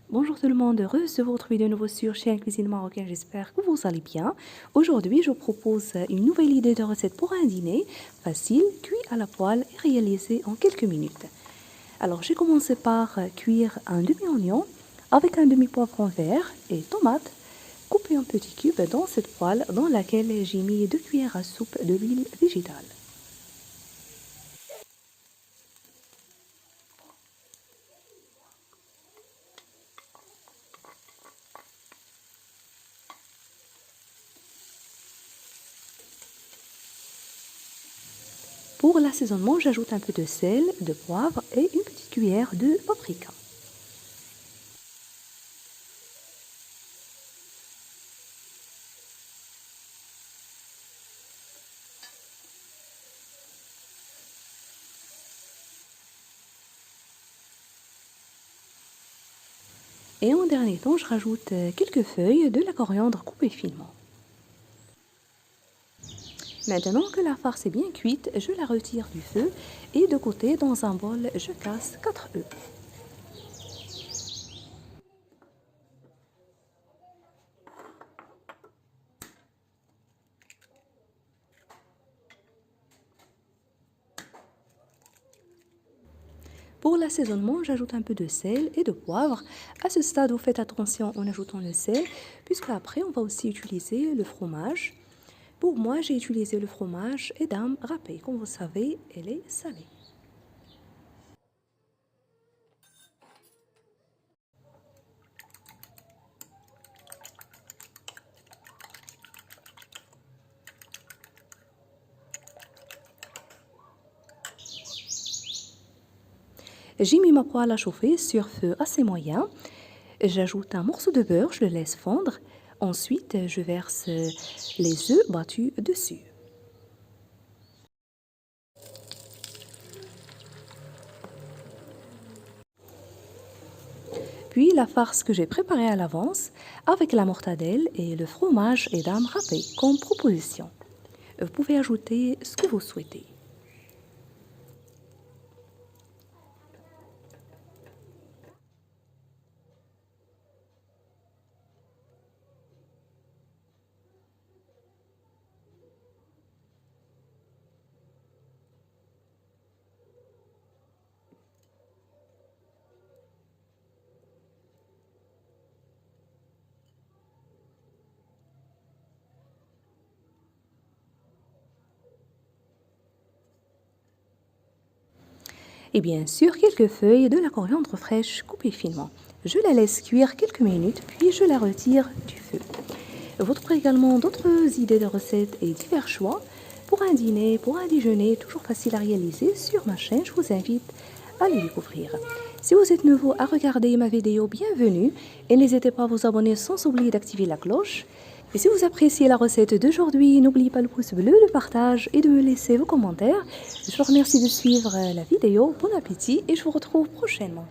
Bonjour tout le monde, heureuse de vous retrouver de nouveau sur chaîne Cuisine Marocaine, j'espère que vous allez bien. Aujourd'hui, je vous propose une nouvelle idée de recette pour un dîner facile, cuit à la poêle et réalisé en quelques minutes. Alors, j'ai commencé par cuire un demi-oignon avec un demi-poivron vert et tomate coupé en petits cubes dans cette poêle dans laquelle j'ai mis 2 cuillères à soupe de l'huile végétale. Pour l'assaisonnement, j'ajoute un peu de sel, de poivre et une petite cuillère de paprika. Et en dernier temps, je rajoute quelques feuilles de la coriandre coupée finement. Maintenant que la farce est bien cuite, je la retire du feu et de côté dans un bol, je casse 4 œufs. Pour l'assaisonnement, j'ajoute un peu de sel et de poivre. À ce stade, vous faites attention en ajoutant le sel, puisque après on va aussi utiliser le fromage. Pour moi, j'ai utilisé le fromage Edam râpé. Comme vous savez, elle est salée. J'ai mis ma poêle à chauffer sur feu assez moyen. J'ajoute un morceau de beurre, je le laisse fondre. Ensuite, je verse les œufs battus dessus. Puis la farce que j'ai préparée à l'avance avec la mortadelle et le fromage Edam râpé comme proposition. Vous pouvez ajouter ce que vous souhaitez. Et bien sûr, quelques feuilles de la coriandre fraîche coupées finement. Je la laisse cuire quelques minutes, puis je la retire du feu. Vous trouverez également d'autres idées de recettes et divers choix pour un dîner, pour un déjeuner, toujours facile à réaliser sur ma chaîne. Je vous invite à les découvrir. Si vous êtes nouveau à regarder ma vidéo, bienvenue et n'hésitez pas à vous abonner sans oublier d'activer la cloche. Et si vous appréciez la recette d'aujourd'hui, n'oubliez pas le pouce bleu, le partage et de me laisser vos commentaires. Je vous remercie de suivre la vidéo. Bon appétit et je vous retrouve prochainement.